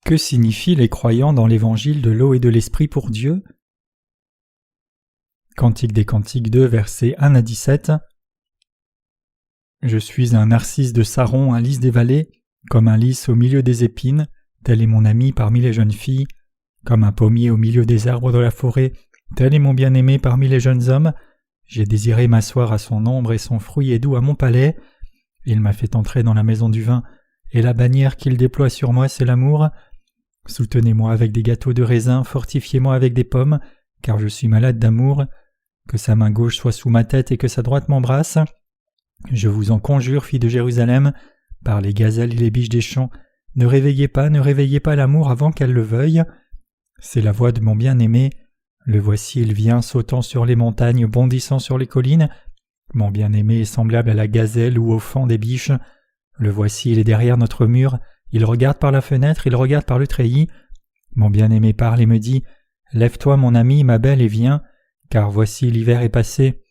Que signifient les croyants dans l'évangile de l'eau et de l'esprit pour Dieu? Cantique des Cantiques 2, versets 1 à 17. Je suis un narcisse de Saron, un lys des vallées, comme un lys au milieu des épines, tel est mon ami parmi les jeunes filles, comme un pommier au milieu des arbres de la forêt, tel est mon bien-aimé parmi les jeunes hommes. J'ai désiré m'asseoir à son ombre et son fruit est doux à mon palais. Il m'a fait entrer dans la maison du vin, et la bannière qu'il déploie sur moi, c'est l'amour. Soutenez-moi avec des gâteaux de raisin, fortifiez-moi avec des pommes, car je suis malade d'amour. Que sa main gauche soit sous ma tête et que sa droite m'embrasse. Je vous en conjure, filles de Jérusalem, par les gazelles et les biches des champs, ne réveillez pas l'amour avant qu'elle le veuille. C'est la voix de mon bien-aimé. Le voici, il vient, sautant sur les montagnes, bondissant sur les collines. Mon bien-aimé est semblable à la gazelle ou au faon des biches. Le voici, il est derrière notre mur. Il regarde par la fenêtre, il regarde par le treillis. Mon bien-aimé parle et me dit « Lève-toi, mon ami, ma belle, et viens, car voici l'hiver est passé.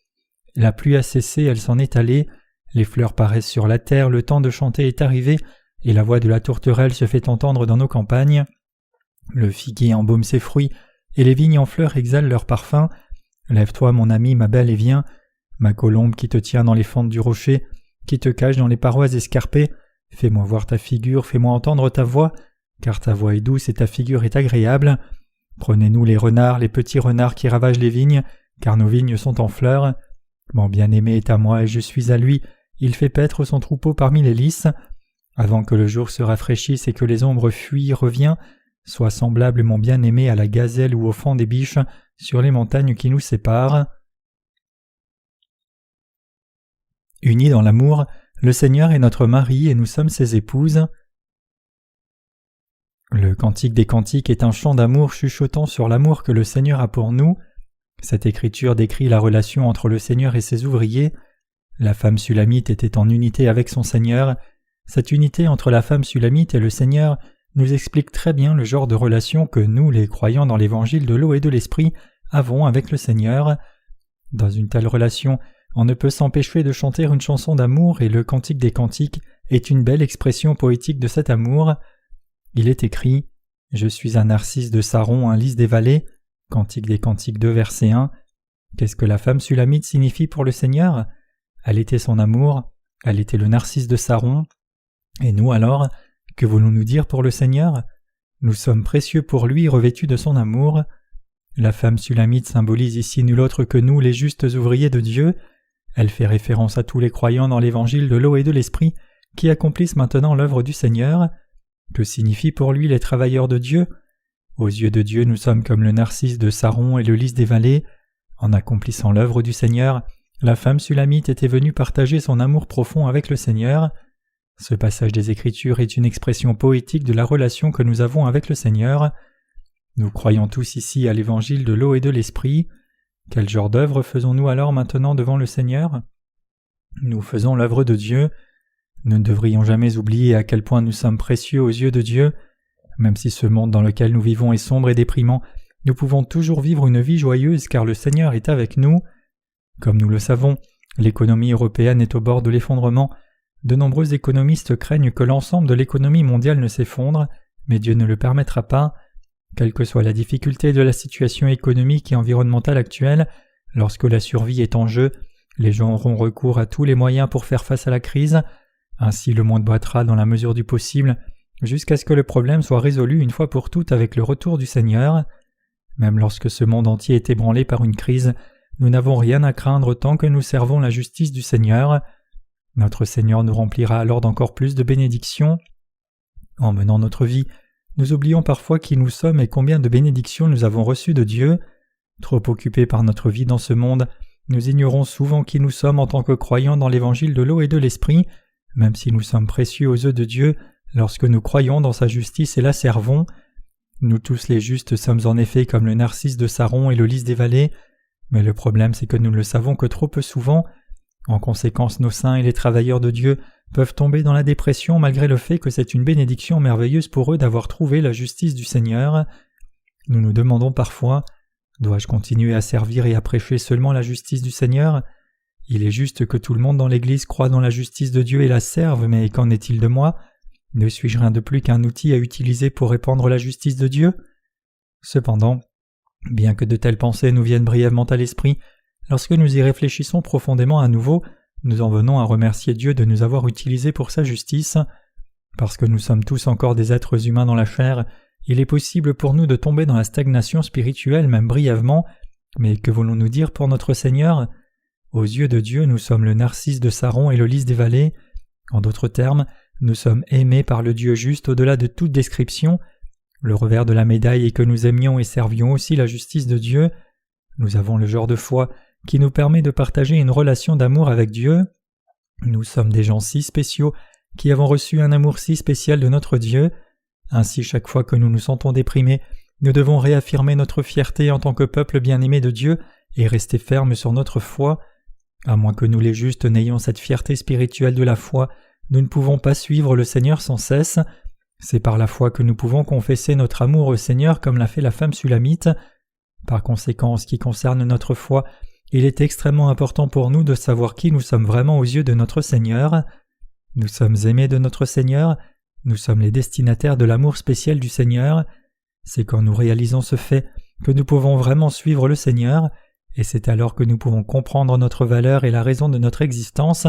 La pluie a cessé, elle s'en est allée. Les fleurs paraissent sur la terre, le temps de chanter est arrivé, et la voix de la tourterelle se fait entendre dans nos campagnes. Le figuier embaume ses fruits, et les vignes en fleurs exhalent leur parfum. Lève-toi, mon ami, ma belle, et viens. Ma colombe qui te tient dans les fentes du rocher, qui te cache dans les parois escarpées, fais-moi voir ta figure, fais-moi entendre ta voix, car ta voix est douce et ta figure est agréable. Prenez-nous les renards, les petits renards qui ravagent les vignes, car nos vignes sont en fleurs. Mon bien-aimé est à moi et je suis à lui, il fait paître son troupeau parmi les lys. Avant que le jour se rafraîchisse et que les ombres fuient, reviens, sois semblable, mon bien-aimé, à la gazelle ou au faon des biches sur les montagnes qui nous séparent. Unis dans l'amour, le Seigneur est notre mari et nous sommes ses épouses. Le Cantique des Cantiques est un chant d'amour chuchotant sur l'amour que le Seigneur a pour nous. Cette écriture décrit la relation entre le Seigneur et ses ouvriers. La femme sulamite était en unité avec son Seigneur. Cette unité entre la femme sulamite et le Seigneur nous explique très bien le genre de relation que nous, les croyants dans l'évangile de l'eau et de l'esprit, avons avec le Seigneur. Dans une telle relation, on ne peut s'empêcher de chanter une chanson d'amour et le Cantique des Cantiques est une belle expression poétique de cet amour. Il est écrit « Je suis un narcisse de Saron, un lys des vallées » Cantique des Cantiques 2, verset 1. Qu'est-ce que la femme sulamite signifie pour le Seigneur? Elle était son amour, elle était le narcisse de Saron. Et nous alors, que voulons-nous dire pour le Seigneur? Nous sommes précieux pour lui, revêtus de son amour. La femme sulamite symbolise ici nul autre que nous, les justes ouvriers de Dieu. Elle fait référence à tous les croyants dans l'évangile de l'eau et de l'esprit qui accomplissent maintenant l'œuvre du Seigneur. Que signifient pour lui les travailleurs de Dieu? Aux yeux de Dieu, nous sommes comme le narcisse de Saron et le lys des vallées. En accomplissant l'œuvre du Seigneur, la femme sulamite était venue partager son amour profond avec le Seigneur. Ce passage des Écritures est une expression poétique de la relation que nous avons avec le Seigneur. Nous croyons tous ici à l'évangile de l'eau et de l'esprit. Quel genre d'œuvre faisons-nous alors maintenant devant le Seigneur? Nous faisons l'œuvre de Dieu. Nous ne devrions jamais oublier à quel point nous sommes précieux aux yeux de Dieu. Même si ce monde dans lequel nous vivons est sombre et déprimant, nous pouvons toujours vivre une vie joyeuse car le Seigneur est avec nous. Comme nous le savons, l'économie européenne est au bord de l'effondrement. De nombreux économistes craignent que l'ensemble de l'économie mondiale ne s'effondre, mais Dieu ne le permettra pas. Quelle que soit la difficulté de la situation économique et environnementale actuelle, lorsque la survie est en jeu, les gens auront recours à tous les moyens pour faire face à la crise. Ainsi le monde boitera dans la mesure du possible, jusqu'à ce que le problème soit résolu une fois pour toutes avec le retour du Seigneur. Même lorsque ce monde entier est ébranlé par une crise, nous n'avons rien à craindre tant que nous servons la justice du Seigneur. Notre Seigneur nous remplira alors d'encore plus de bénédictions. En menant notre vie, nous oublions parfois qui nous sommes et combien de bénédictions nous avons reçues de Dieu. Trop occupés par notre vie dans ce monde, nous ignorons souvent qui nous sommes en tant que croyants dans l'évangile de l'eau et de l'esprit, même si nous sommes précieux aux yeux de Dieu lorsque nous croyons dans sa justice et la servons. Nous tous les justes sommes en effet comme le narcisse de Saron et le lys des vallées, mais le problème c'est que nous ne le savons que trop peu souvent. En conséquence, nos saints et les travailleurs de Dieu peuvent tomber dans la dépression malgré le fait que c'est une bénédiction merveilleuse pour eux d'avoir trouvé la justice du Seigneur. Nous nous demandons parfois, dois-je continuer à servir et à prêcher seulement la justice du Seigneur? Il est juste que tout le monde dans l'Église croit dans la justice de Dieu et la serve, mais qu'en est-il de moi? Ne suis-je rien de plus qu'un outil à utiliser pour répandre la justice de Dieu? Cependant, bien que de telles pensées nous viennent brièvement à l'esprit, lorsque nous y réfléchissons profondément à nouveau, nous en venons à remercier Dieu de nous avoir utilisés pour sa justice. Parce que nous sommes tous encore des êtres humains dans la chair, il est possible pour nous de tomber dans la stagnation spirituelle même brièvement, mais que voulons-nous dire pour notre Seigneur? Aux yeux de Dieu, nous sommes le narcisse de Saron et le lys des vallées. En d'autres termes, nous sommes aimés par le Dieu juste au-delà de toute description. Le revers de la médaille est que nous aimions et servions aussi la justice de Dieu. Nous avons le genre de foi qui nous permet de partager une relation d'amour avec Dieu. Nous sommes des gens si spéciaux qui avons reçu un amour si spécial de notre Dieu. Ainsi, chaque fois que nous nous sentons déprimés, nous devons réaffirmer notre fierté en tant que peuple bien-aimé de Dieu et rester fermes sur notre foi. À moins que nous les justes n'ayons cette fierté spirituelle de la foi, nous ne pouvons pas suivre le Seigneur sans cesse. C'est par la foi que nous pouvons confesser notre amour au Seigneur comme l'a fait la femme sulamite. Par conséquent, en ce qui concerne notre foi, il est extrêmement important pour nous de savoir qui nous sommes vraiment aux yeux de notre Seigneur. Nous sommes aimés de notre Seigneur, nous sommes les destinataires de l'amour spécial du Seigneur. C'est quand nous réalisons ce fait que nous pouvons vraiment suivre le Seigneur, et c'est alors que nous pouvons comprendre notre valeur et la raison de notre existence.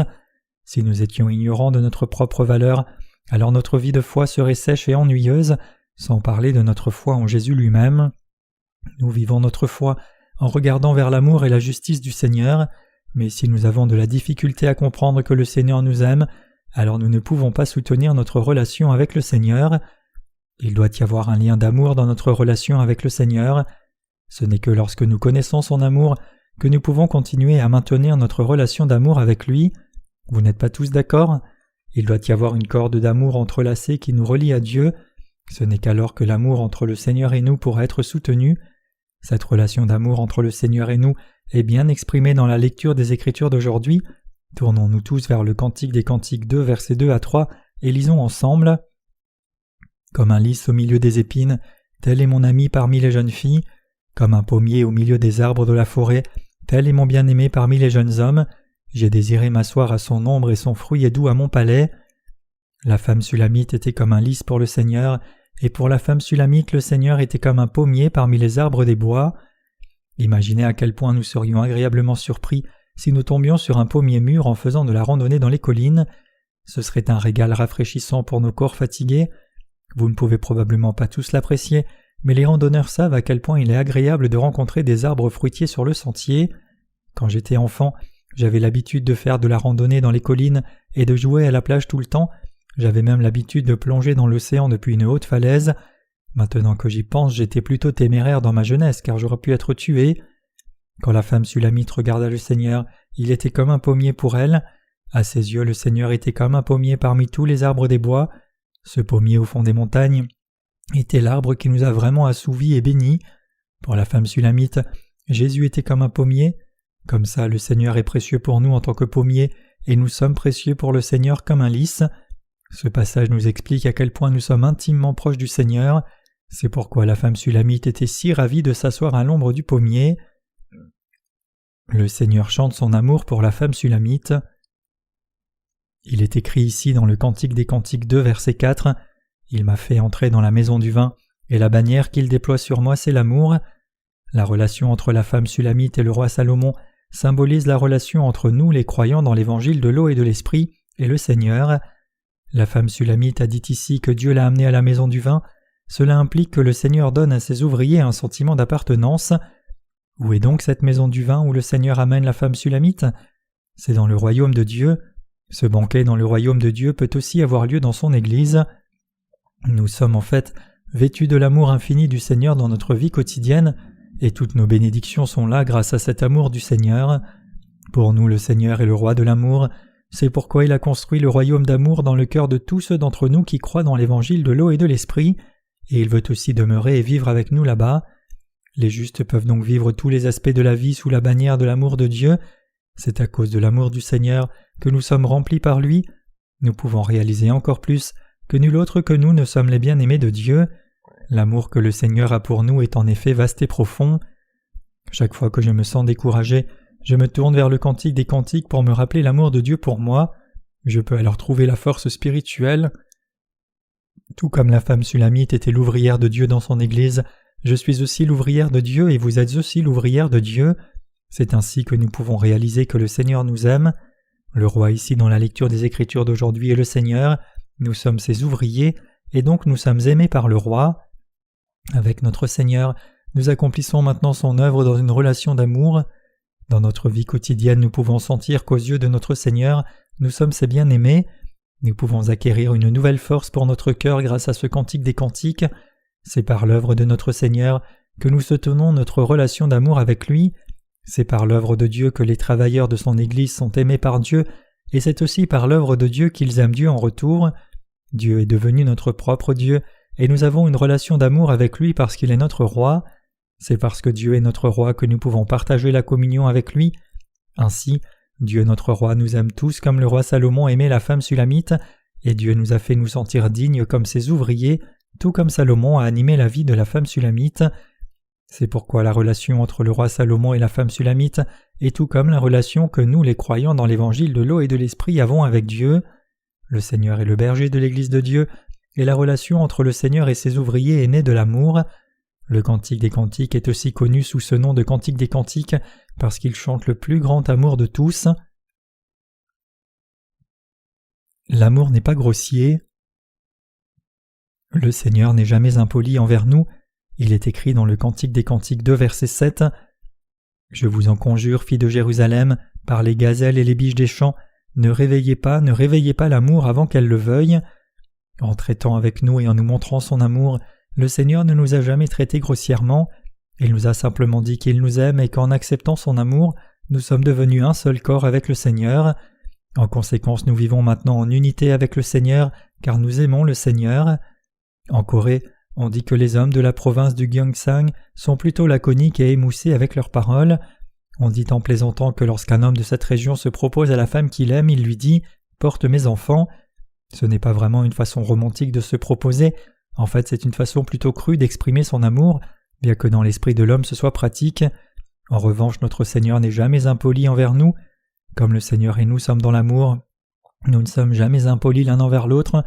Si nous étions ignorants de notre propre valeur, alors notre vie de foi serait sèche et ennuyeuse, sans parler de notre foi en Jésus lui-même. Nous vivons notre foi en regardant vers l'amour et la justice du Seigneur, mais si nous avons de la difficulté à comprendre que le Seigneur nous aime, alors nous ne pouvons pas soutenir notre relation avec le Seigneur. Il doit y avoir un lien d'amour dans notre relation avec le Seigneur. Ce n'est que lorsque nous connaissons son amour que nous pouvons continuer à maintenir notre relation d'amour avec lui. Vous n'êtes pas tous d'accord? Il doit y avoir une corde d'amour entrelacée qui nous relie à Dieu. Ce n'est qu'alors que l'amour entre le Seigneur et nous pourra être soutenu. Cette relation d'amour entre le Seigneur et nous est bien exprimée dans la lecture des Écritures d'aujourd'hui. Tournons-nous tous vers le Cantique des Cantiques 2, versets 2 à 3, et lisons ensemble. Comme un lys au milieu des épines, tel est mon ami parmi les jeunes filles. Comme un pommier au milieu des arbres de la forêt, tel est mon bien-aimé parmi les jeunes hommes. J'ai désiré m'asseoir à son ombre et son fruit est doux à mon palais. La femme sulamite était comme un lys pour le Seigneur, et pour la femme sulamite le Seigneur était comme un pommier parmi les arbres des bois. Imaginez à quel point nous serions agréablement surpris si nous tombions sur un pommier mûr en faisant de la randonnée dans les collines. Ce serait un régal rafraîchissant pour nos corps fatigués. Vous ne pouvez probablement pas tous l'apprécier, mais les randonneurs savent à quel point il est agréable de rencontrer des arbres fruitiers sur le sentier. Quand j'étais enfant, j'avais l'habitude de faire de la randonnée dans les collines et de jouer à la plage tout le temps. J'avais même l'habitude de plonger dans l'océan depuis une haute falaise. Maintenant que j'y pense, j'étais plutôt téméraire dans ma jeunesse car j'aurais pu être tué. Quand la femme sulamite regarda le Seigneur, il était comme un pommier pour elle. À ses yeux, le Seigneur était comme un pommier parmi tous les arbres des bois. Ce pommier au fond des montagnes était l'arbre qui nous a vraiment assouvis et bénis. Pour la femme sulamite, Jésus était comme un pommier. Comme ça, le Seigneur est précieux pour nous en tant que pommier, et nous sommes précieux pour le Seigneur comme un lys. Ce passage nous explique à quel point nous sommes intimement proches du Seigneur. C'est pourquoi la femme sulamite était si ravie de s'asseoir à l'ombre du pommier. Le Seigneur chante son amour pour la femme sulamite. Il est écrit ici dans le Cantique des Cantiques 2, verset 4, « Il m'a fait entrer dans la maison du vin, et la bannière qu'il déploie sur moi, c'est l'amour. » La relation entre la femme sulamite et le roi Salomon symbolise la relation entre nous, les croyants dans l'évangile de l'eau et de l'esprit, et le Seigneur. La femme sulamite a dit ici que Dieu l'a amenée à la maison du vin. Cela implique que le Seigneur donne à ses ouvriers un sentiment d'appartenance. Où est donc cette maison du vin où le Seigneur amène la femme sulamite? C'est dans le royaume de Dieu. Ce banquet dans le royaume de Dieu peut aussi avoir lieu dans son Église. Nous sommes en fait vêtus de l'amour infini du Seigneur dans notre vie quotidienne, et toutes nos bénédictions sont là grâce à cet amour du Seigneur. Pour nous, le Seigneur est le roi de l'amour. C'est pourquoi il a construit le royaume d'amour dans le cœur de tous ceux d'entre nous qui croient dans l'évangile de l'eau et de l'esprit, et il veut aussi demeurer et vivre avec nous là-bas. Les justes peuvent donc vivre tous les aspects de la vie sous la bannière de l'amour de Dieu. C'est à cause de l'amour du Seigneur que nous sommes remplis par lui. Nous pouvons réaliser encore plus que nul autre que nous ne sommes les bien-aimés de Dieu. L'amour que le Seigneur a pour nous est en effet vaste et profond. Chaque fois que je me sens découragé, je me tourne vers le Cantique des Cantiques pour me rappeler l'amour de Dieu pour moi. Je peux alors trouver la force spirituelle. Tout comme la femme sulamite était l'ouvrière de Dieu dans son Église, je suis aussi l'ouvrière de Dieu et vous êtes aussi l'ouvrière de Dieu. C'est ainsi que nous pouvons réaliser que le Seigneur nous aime. Le roi ici dans la lecture des Écritures d'aujourd'hui est le Seigneur, nous sommes ses ouvriers et donc nous sommes aimés par le roi. Avec notre Seigneur, nous accomplissons maintenant son œuvre dans une relation d'amour. Dans notre vie quotidienne, nous pouvons sentir qu'aux yeux de notre Seigneur, nous sommes ses bien-aimés. Nous pouvons acquérir une nouvelle force pour notre cœur grâce à ce cantique des cantiques. C'est par l'œuvre de notre Seigneur que nous soutenons notre relation d'amour avec lui. C'est par l'œuvre de Dieu que les travailleurs de son Église sont aimés par Dieu, et c'est aussi par l'œuvre de Dieu qu'ils aiment Dieu en retour. Dieu est devenu notre propre Dieu, et nous avons une relation d'amour avec lui parce qu'il est notre roi. C'est parce que Dieu est notre roi que nous pouvons partager la communion avec lui. Ainsi, Dieu notre roi nous aime tous comme le roi Salomon aimait la femme sulamite, et Dieu nous a fait nous sentir dignes comme ses ouvriers, tout comme Salomon a animé la vie de la femme sulamite. C'est pourquoi la relation entre le roi Salomon et la femme sulamite est tout comme la relation que nous les croyants dans l'évangile de l'eau et de l'esprit avons avec Dieu. Le Seigneur est le berger de l'Église de Dieu, et la relation entre le Seigneur et ses ouvriers est née de l'amour. Le Cantique des Cantiques est aussi connu sous ce nom de Cantique des Cantiques parce qu'il chante le plus grand amour de tous. L'amour n'est pas grossier. Le Seigneur n'est jamais impoli envers nous. Il est écrit dans le Cantique des Cantiques 2, verset 7. « Je vous en conjure, filles de Jérusalem, par les gazelles et les biches des champs, ne réveillez pas l'amour avant qu'elle le veuille. » En traitant avec nous et en nous montrant son amour, le Seigneur ne nous a jamais traités grossièrement. Il nous a simplement dit qu'il nous aime et qu'en acceptant son amour, nous sommes devenus un seul corps avec le Seigneur. En conséquence, nous vivons maintenant en unité avec le Seigneur, car nous aimons le Seigneur. En Corée, on dit que les hommes de la province du Gyeongsang sont plutôt laconiques et émoussés avec leurs paroles. On dit en plaisantant que lorsqu'un homme de cette région se propose à la femme qu'il aime, il lui dit « Porte mes enfants ». Ce n'est pas vraiment une façon romantique de se proposer, en fait c'est une façon plutôt crue d'exprimer son amour, bien que dans l'esprit de l'homme ce soit pratique. En revanche, notre Seigneur n'est jamais impoli envers nous. Comme le Seigneur et nous sommes dans l'amour, nous ne sommes jamais impolis l'un envers l'autre.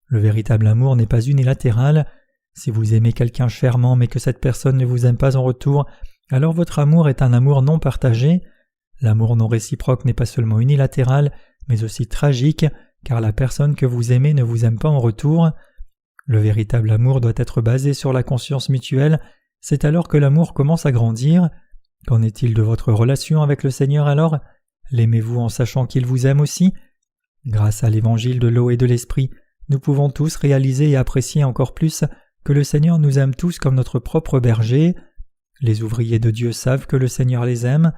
Le véritable amour n'est pas unilatéral. Si vous aimez quelqu'un chèrement mais que cette personne ne vous aime pas en retour, alors votre amour est un amour non partagé. L'amour non réciproque n'est pas seulement unilatéral, mais aussi tragique, car la personne que vous aimez ne vous aime pas en retour. Le véritable amour doit être basé sur la conscience mutuelle, c'est alors que l'amour commence à grandir. Qu'en est-il de votre relation avec le Seigneur alors ? L'aimez-vous en sachant qu'il vous aime aussi ? Grâce à l'évangile de l'eau et de l'esprit, nous pouvons tous réaliser et apprécier encore plus que le Seigneur nous aime tous comme notre propre berger. Les ouvriers de Dieu savent que le Seigneur les aime.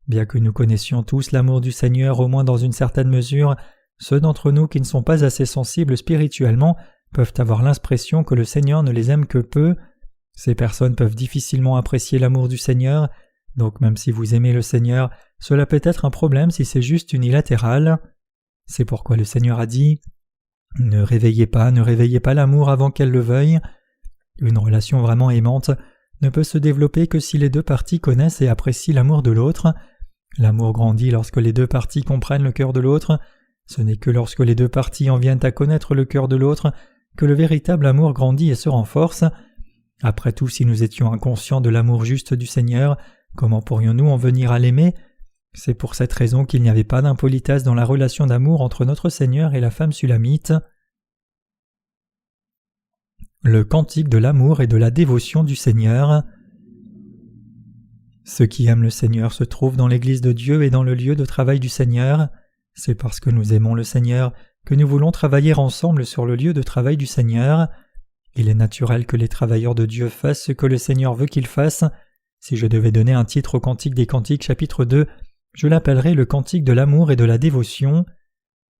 Bien que nous connaissions tous l'amour du Seigneur au moins dans une certaine mesure, ceux d'entre nous qui ne sont pas assez sensibles spirituellement peuvent avoir l'impression que le Seigneur ne les aime que peu. Ces personnes peuvent difficilement apprécier l'amour du Seigneur, donc même si vous aimez le Seigneur, cela peut être un problème si c'est juste unilatéral. C'est pourquoi le Seigneur a dit « Ne réveillez pas l'amour avant qu'elle le veuille ». Une relation vraiment aimante ne peut se développer que si les deux parties connaissent et apprécient l'amour de l'autre. L'amour grandit lorsque les deux parties comprennent le cœur de l'autre. Ce n'est que lorsque les deux parties en viennent à connaître le cœur de l'autre que le véritable amour grandit et se renforce. Après tout, si nous étions inconscients de l'amour juste du Seigneur, comment pourrions-nous en venir à l'aimer ? C'est pour cette raison qu'il n'y avait pas d'impolitesse dans la relation d'amour entre notre Seigneur et la femme sulamite. Le cantique de l'amour et de la dévotion du Seigneur. Ceux qui aiment le Seigneur se trouvent dans l'Église de Dieu et dans le lieu de travail du Seigneur. C'est parce que nous aimons le Seigneur que nous voulons travailler ensemble sur le lieu de travail du Seigneur. Il est naturel que les travailleurs de Dieu fassent ce que le Seigneur veut qu'ils fassent. Si je devais donner un titre au Cantique des Cantiques chapitre 2, je l'appellerais le Cantique de l'amour et de la dévotion.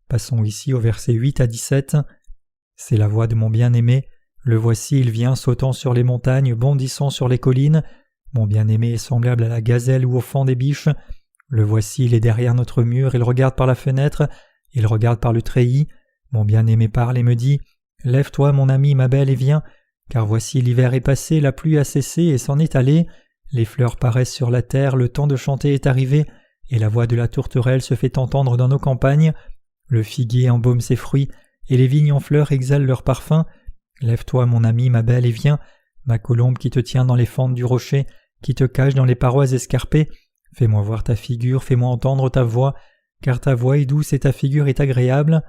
Passons ici au verset 8 à 17. « C'est la voix de mon bien-aimé. Le voici, il vient sautant sur les montagnes, bondissant sur les collines. Mon bien-aimé est semblable à la gazelle ou au faon des biches. Le voici, il est derrière notre mur, il regarde par la fenêtre, il regarde par le treillis. Mon bien-aimé parle et me dit « Lève-toi, mon ami, ma belle, et viens, car voici l'hiver est passé, la pluie a cessé et s'en est allée. Les fleurs paraissent sur la terre, le temps de chanter est arrivé, et la voix de la tourterelle se fait entendre dans nos campagnes. Le figuier embaume ses fruits, et les vignes en fleurs exhalent leur parfum. Lève-toi, mon ami, ma belle, et viens, ma colombe qui te tient dans les fentes du rocher, qui te cache dans les parois escarpées. Fais-moi voir ta figure, fais-moi entendre ta voix, car ta voix est douce et ta figure est agréable.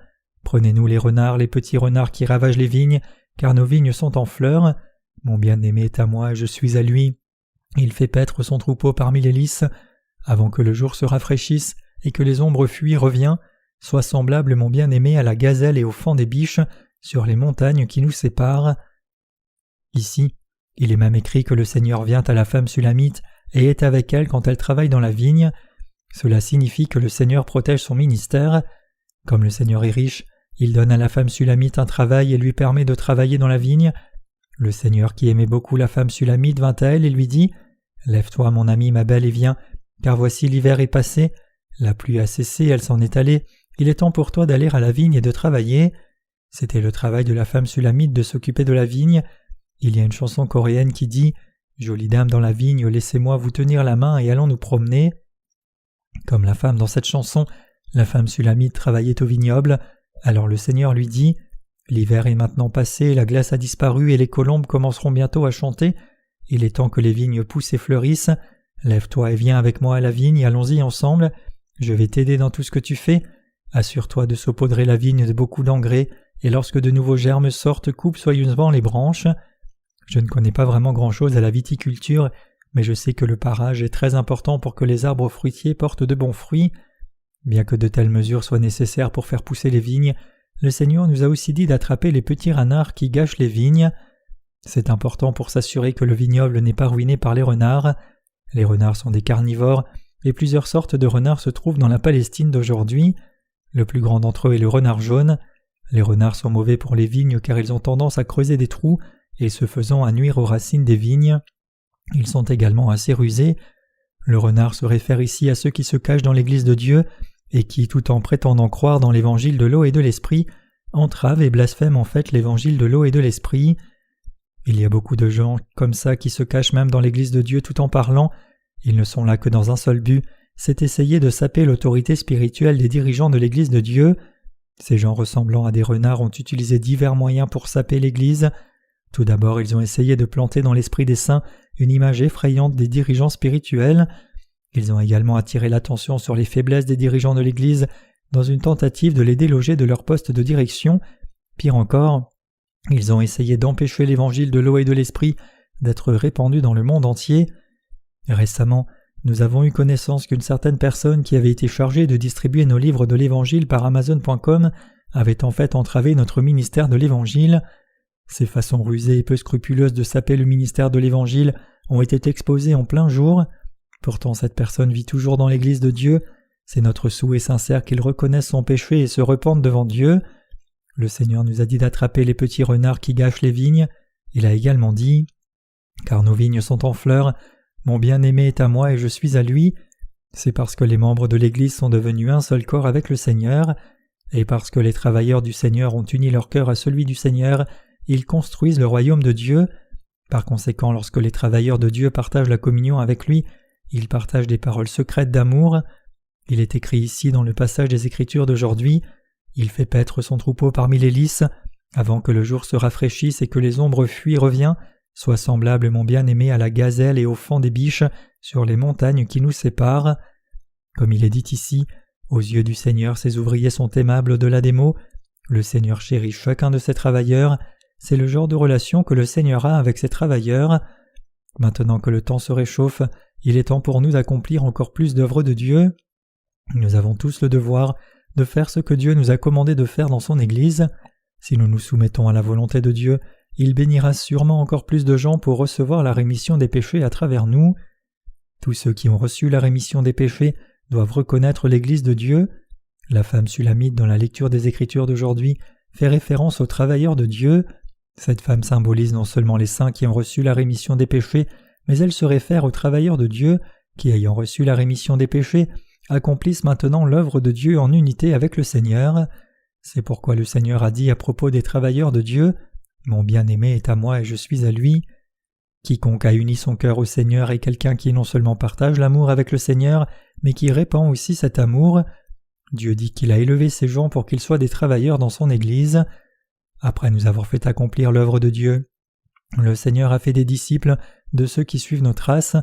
Prenez-nous les renards, les petits renards qui ravagent les vignes, car nos vignes sont en fleurs. Mon bien-aimé est à moi et je suis à lui. Il fait paître son troupeau parmi les lys. Avant que le jour se rafraîchisse et que les ombres fuient, reviens. Sois semblable, mon bien-aimé, à la gazelle et au faon des biches sur les montagnes qui nous séparent. Ici, il est même écrit que le Seigneur vient à la femme sulamite et est avec elle quand elle travaille dans la vigne. Cela signifie que le Seigneur protège son ministère. Comme le Seigneur est riche, il donne à la femme sulamite un travail et lui permet de travailler dans la vigne. Le Seigneur qui aimait beaucoup la femme sulamite vint à elle et lui dit « Lève-toi, mon ami, ma belle, et viens, car voici l'hiver est passé, la pluie a cessé, elle s'en est allée, il est temps pour toi d'aller à la vigne et de travailler. » C'était le travail de la femme sulamite de s'occuper de la vigne. Il y a une chanson coréenne qui dit « Jolie dame dans la vigne, laissez-moi vous tenir la main et allons nous promener. » Comme la femme dans cette chanson, la femme sulamite travaillait au vignoble. Alors le Seigneur lui dit « L'hiver est maintenant passé, la glace a disparu et les colombes commenceront bientôt à chanter. Il est temps que les vignes poussent et fleurissent. Lève-toi et viens avec moi à la vigne, allons-y ensemble. Je vais t'aider dans tout ce que tu fais. Assure-toi de saupoudrer la vigne de beaucoup d'engrais, et lorsque de nouveaux germes sortent, coupe soigneusement les branches. » Je ne connais pas vraiment grand-chose à la viticulture, mais je sais que le parage est très important pour que les arbres fruitiers portent de bons fruits. Bien que de telles mesures soient nécessaires pour faire pousser les vignes, le Seigneur nous a aussi dit d'attraper les petits renards qui gâchent les vignes. C'est important pour s'assurer que le vignoble n'est pas ruiné par les renards. Les renards sont des carnivores, et plusieurs sortes de renards se trouvent dans la Palestine d'aujourd'hui. Le plus grand d'entre eux est le renard jaune. Les renards sont mauvais pour les vignes car ils ont tendance à creuser des trous et ce faisant à nuire aux racines des vignes. Ils sont également assez rusés. Le renard se réfère ici à ceux qui se cachent dans l'Église de Dieu et qui, tout en prétendant croire dans l'évangile de l'eau et de l'esprit, entravent et blasphèment en fait l'évangile de l'eau et de l'esprit. Il y a beaucoup de gens comme ça qui se cachent même dans l'Église de Dieu tout en parlant. Ils ne sont là que dans un seul but, c'est essayer de saper l'autorité spirituelle des dirigeants de l'Église de Dieu. Ces gens ressemblant à des renards ont utilisé divers moyens pour saper l'Église. Tout d'abord, ils ont essayé de planter dans l'esprit des saints une image effrayante des dirigeants spirituels. Ils ont également attiré l'attention sur les faiblesses des dirigeants de l'Église dans une tentative de les déloger de leur poste de direction. Pire encore, ils ont essayé d'empêcher l'évangile de l'eau et de l'esprit d'être répandu dans le monde entier. Récemment, nous avons eu connaissance qu'une certaine personne qui avait été chargée de distribuer nos livres de l'Évangile par Amazon.com avait en fait entravé notre ministère de l'Évangile. Ces façons rusées et peu scrupuleuses de saper le ministère de l'Évangile ont été exposées en plein jour. Pourtant cette personne vit toujours dans l'Église de Dieu. C'est notre souhait sincère qu'il reconnaisse son péché et se repente devant Dieu. Le Seigneur nous a dit d'attraper les petits renards qui gâchent les vignes. Il a également dit « Car nos vignes sont en fleurs, mon bien-aimé est à moi et je suis à lui. » C'est parce que les membres de l'Église sont devenus un seul corps avec le Seigneur, et parce que les travailleurs du Seigneur ont uni leur cœur à celui du Seigneur, ils construisent le royaume de Dieu. Par conséquent, lorsque les travailleurs de Dieu partagent la communion avec lui, ils partagent des paroles secrètes d'amour. Il est écrit ici dans le passage des Écritures d'aujourd'hui « Il fait paître son troupeau parmi les lys, avant que le jour se rafraîchisse et que les ombres fuient, reviens, sois semblable, mon bien-aimé, à la gazelle et au faon des biches sur les montagnes qui nous séparent. » Comme il est dit ici, aux yeux du Seigneur, ses ouvriers sont aimables au-delà des mots. Le Seigneur chérit chacun de ses travailleurs. C'est le genre de relation que le Seigneur a avec ses travailleurs. Maintenant que le temps se réchauffe, il est temps pour nous d'accomplir encore plus d'œuvres de Dieu. Nous avons tous le devoir de faire ce que Dieu nous a commandé de faire dans son Église. Si nous nous soumettons à la volonté de Dieu, il bénira sûrement encore plus de gens pour recevoir la rémission des péchés à travers nous. Tous ceux qui ont reçu la rémission des péchés doivent reconnaître l'Église de Dieu. La femme sulamite dans la lecture des Écritures d'aujourd'hui fait référence aux travailleurs de Dieu. Cette femme symbolise non seulement les saints qui ont reçu la rémission des péchés, mais elle se réfère aux travailleurs de Dieu qui, ayant reçu la rémission des péchés, accomplissent maintenant l'œuvre de Dieu en unité avec le Seigneur. C'est pourquoi le Seigneur a dit à propos des travailleurs de Dieu « Mon bien-aimé est à moi et je suis à lui ». Quiconque a uni son cœur au Seigneur est quelqu'un qui non seulement partage l'amour avec le Seigneur, mais qui répand aussi cet amour. Dieu dit qu'il a élevé ces gens pour qu'ils soient des travailleurs dans son Église. Après nous avoir fait accomplir l'œuvre de Dieu, le Seigneur a fait des disciples de ceux qui suivent nos traces.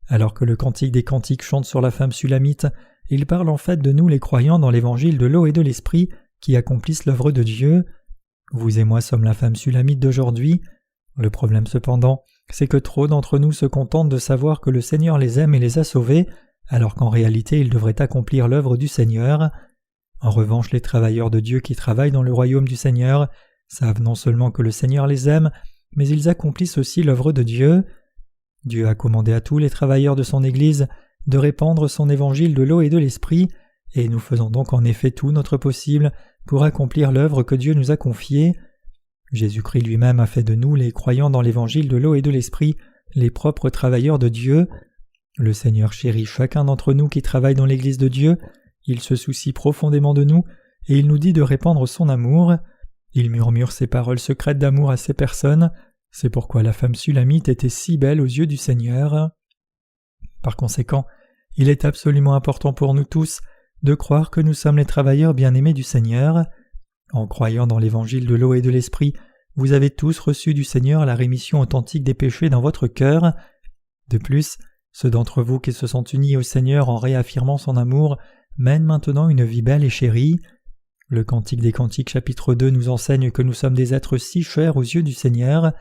Alors que le Cantique des Cantiques chante sur la femme sulamite, il parle en fait de nous les croyants dans l'évangile de l'eau et de l'esprit qui accomplissent l'œuvre de Dieu. Vous et moi sommes la femme sulamite d'aujourd'hui. Le problème cependant, c'est que trop d'entre nous se contentent de savoir que le Seigneur les aime et les a sauvés, alors qu'en réalité ils devraient accomplir l'œuvre du Seigneur. En revanche, les travailleurs de Dieu qui travaillent dans le royaume du Seigneur savent non seulement que le Seigneur les aime, mais ils accomplissent aussi l'œuvre de Dieu. Dieu a commandé à tous les travailleurs de son Église de répandre son évangile de l'eau et de l'esprit, et nous faisons donc en effet tout notre possible pour accomplir l'œuvre que Dieu nous a confiée. Jésus-Christ lui-même a fait de nous, les croyants dans l'évangile de l'eau et de l'esprit, les propres travailleurs de Dieu. Le Seigneur chérit chacun d'entre nous qui travaille dans l'Église de Dieu, il se soucie profondément de nous, et il nous dit de répandre son amour. Il murmure ses paroles secrètes d'amour à ces personnes. C'est pourquoi la femme sulamite était si belle aux yeux du Seigneur. Par conséquent, il est absolument important pour nous tous de croire que nous sommes les travailleurs bien-aimés du Seigneur. En croyant dans l'évangile de l'eau et de l'esprit, vous avez tous reçu du Seigneur la rémission authentique des péchés dans votre cœur. De plus, ceux d'entre vous qui se sont unis au Seigneur en réaffirmant son amour mènent maintenant une vie belle et chérie. Le Cantique des Cantiques chapitre 2 nous enseigne que nous sommes des êtres si chers aux yeux du Seigneur.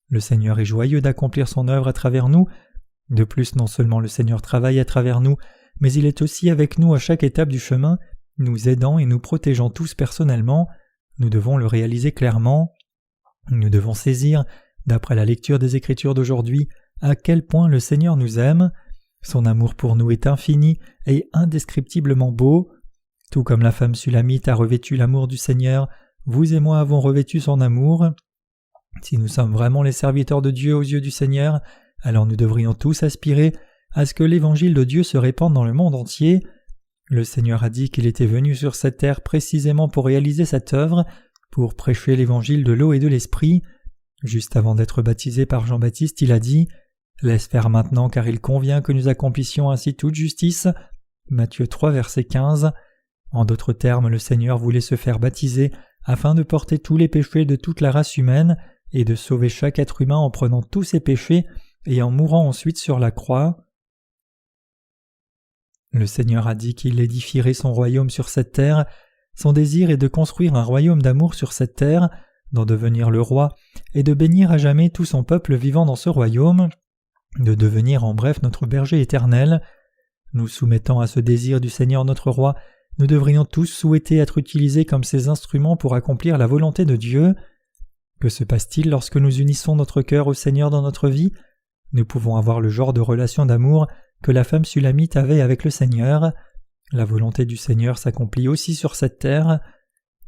Le Seigneur est joyeux d'accomplir son œuvre à travers nous. De plus, non seulement le Seigneur travaille à travers nous, mais il est aussi avec nous à chaque étape du chemin, nous aidant et nous protégeant tous personnellement. Nous devons le réaliser clairement. Nous devons saisir, d'après la lecture des Écritures d'aujourd'hui, à quel point le Seigneur nous aime. Son amour pour nous est infini et indescriptiblement beau. Tout comme la femme sulamite a revêtu l'amour du Seigneur, vous et moi avons revêtu son amour. Si nous sommes vraiment les serviteurs de Dieu aux yeux du Seigneur, alors nous devrions tous aspirer à ce que l'évangile de Dieu se répande dans le monde entier. Le Seigneur a dit qu'il était venu sur cette terre précisément pour réaliser cette œuvre, pour prêcher l'évangile de l'eau et de l'esprit. Juste avant d'être baptisé par Jean-Baptiste, il a dit « Laisse faire maintenant car il convient que nous accomplissions ainsi toute justice » Matthieu 3 verset 15. En d'autres termes, le Seigneur voulait se faire baptiser afin de porter tous les péchés de toute la race humaine et de sauver chaque être humain en prenant tous ses péchés et en mourant ensuite sur la croix. Le Seigneur a dit qu'il édifierait son royaume sur cette terre. Son désir est de construire un royaume d'amour sur cette terre, d'en devenir le roi et de bénir à jamais tout son peuple vivant dans ce royaume, de devenir en bref notre berger éternel. Nous soumettant à ce désir du Seigneur notre roi, nous devrions tous souhaiter être utilisés comme ses instruments pour accomplir la volonté de Dieu. Que se passe-t-il lorsque nous unissons notre cœur au Seigneur dans notre vie ? Nous pouvons avoir le genre de relation d'amour que la femme sulamite avait avec le Seigneur. La volonté du Seigneur s'accomplit aussi sur cette terre.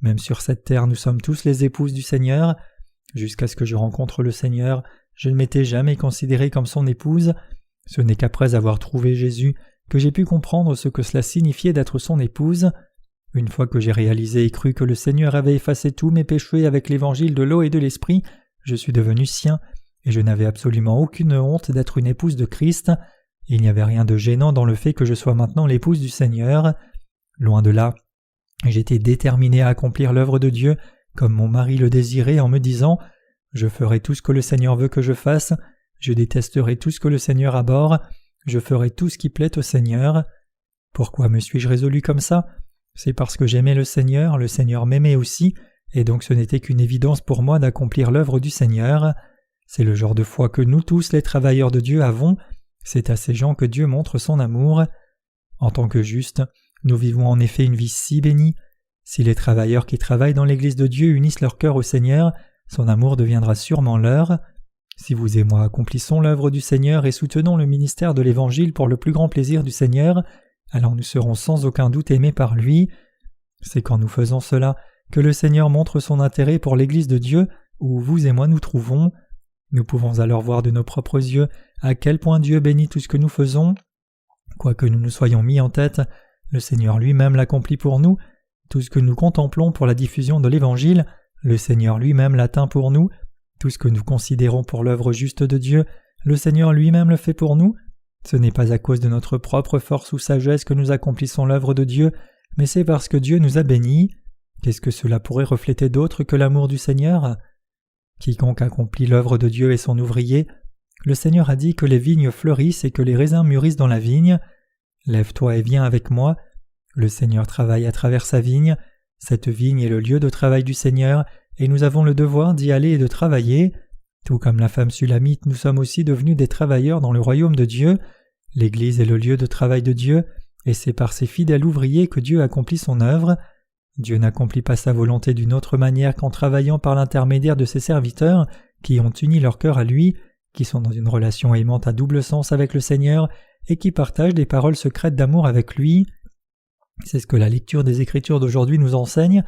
Même sur cette terre, nous sommes tous les épouses du Seigneur. Jusqu'à ce que je rencontre le Seigneur, je ne m'étais jamais considéré comme son épouse. Ce n'est qu'après avoir trouvé Jésus que j'ai pu comprendre ce que cela signifiait d'être son épouse. Une fois que j'ai réalisé et cru que le Seigneur avait effacé tous mes péchés avec l'évangile de l'eau et de l'esprit, je suis devenu sien, et je n'avais absolument aucune honte d'être une épouse de Christ. Il n'y avait rien de gênant dans le fait que je sois maintenant l'épouse du Seigneur. Loin de là, j'étais déterminé à accomplir l'œuvre de Dieu, comme mon mari le désirait, en me disant « Je ferai tout ce que le Seigneur veut que je fasse, je détesterai tout ce que le Seigneur abhorre, je ferai tout ce qui plaît au Seigneur. » Pourquoi me suis-je résolu comme ça ? C'est parce que j'aimais le Seigneur m'aimait aussi, et donc ce n'était qu'une évidence pour moi d'accomplir l'œuvre du Seigneur. C'est le genre de foi que nous tous, les travailleurs de Dieu, avons. C'est à ces gens que Dieu montre son amour. En tant que justes, nous vivons en effet une vie si bénie. Si les travailleurs qui travaillent dans l'Église de Dieu unissent leur cœur au Seigneur, son amour deviendra sûrement leur. Si vous et moi accomplissons l'œuvre du Seigneur et soutenons le ministère de l'Évangile pour le plus grand plaisir du Seigneur, alors nous serons sans aucun doute aimés par lui. C'est quand nous faisons cela que le Seigneur montre son intérêt pour l'Église de Dieu où vous et moi nous trouvons. Nous pouvons alors voir de nos propres yeux à quel point Dieu bénit tout ce que nous faisons. Quoique nous nous soyons mis en tête, le Seigneur lui-même l'accomplit pour nous. Tout ce que nous contemplons pour la diffusion de l'Évangile, le Seigneur lui-même l'atteint pour nous. Tout ce que nous considérons pour l'œuvre juste de Dieu, le Seigneur lui-même le fait pour nous. Ce n'est pas à cause de notre propre force ou sagesse que nous accomplissons l'œuvre de Dieu, mais c'est parce que Dieu nous a bénis. Qu'est-ce que cela pourrait refléter d'autre que l'amour du Seigneur ? Quiconque accomplit l'œuvre de Dieu est son ouvrier. Le Seigneur a dit que les vignes fleurissent et que les raisins mûrissent dans la vigne. Lève-toi et viens avec moi. Le Seigneur travaille à travers sa vigne. Cette vigne est le lieu de travail du Seigneur, et nous avons le devoir d'y aller et de travailler. Tout comme la femme sulamite, nous sommes aussi devenus des travailleurs dans le royaume de Dieu. L'Église est le lieu de travail de Dieu, et c'est par ses fidèles ouvriers que Dieu accomplit son œuvre. Dieu n'accomplit pas sa volonté d'une autre manière qu'en travaillant par l'intermédiaire de ses serviteurs qui ont uni leur cœur à lui, qui sont dans une relation aimante à double sens avec le Seigneur et qui partagent des paroles secrètes d'amour avec lui. C'est ce que la lecture des Écritures d'aujourd'hui nous enseigne,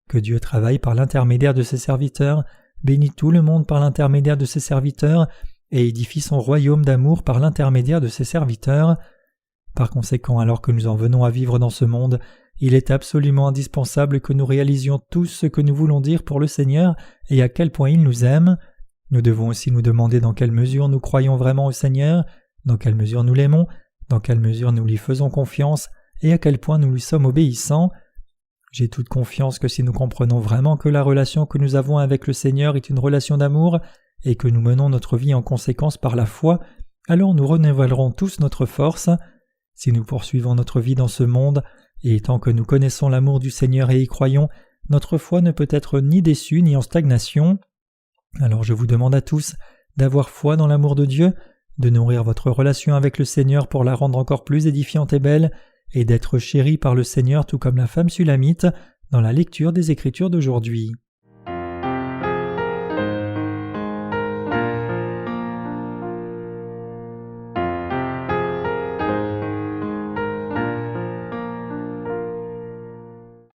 que Dieu travaille par l'intermédiaire de ses serviteurs, bénit tout le monde par l'intermédiaire de ses serviteurs et édifie son royaume d'amour par l'intermédiaire de ses serviteurs. Par conséquent, alors que nous en venons à vivre dans ce monde, il est absolument indispensable que nous réalisions tous ce que nous voulons dire pour le Seigneur et à quel point il nous aime. Nous devons aussi nous demander dans quelle mesure nous croyons vraiment au Seigneur, dans quelle mesure nous l'aimons, dans quelle mesure nous lui faisons confiance et à quel point nous lui sommes obéissants. J'ai toute confiance que si nous comprenons vraiment que la relation que nous avons avec le Seigneur est une relation d'amour et que nous menons notre vie en conséquence par la foi, alors nous renouvellerons tous notre force. Si nous poursuivons notre vie dans ce monde, et tant que nous connaissons l'amour du Seigneur et y croyons, notre foi ne peut être ni déçue ni en stagnation. Alors je vous demande à tous d'avoir foi dans l'amour de Dieu, de nourrir votre relation avec le Seigneur pour la rendre encore plus édifiante et belle, et d'être chéri par le Seigneur tout comme la femme sulamite dans la lecture des Écritures d'aujourd'hui.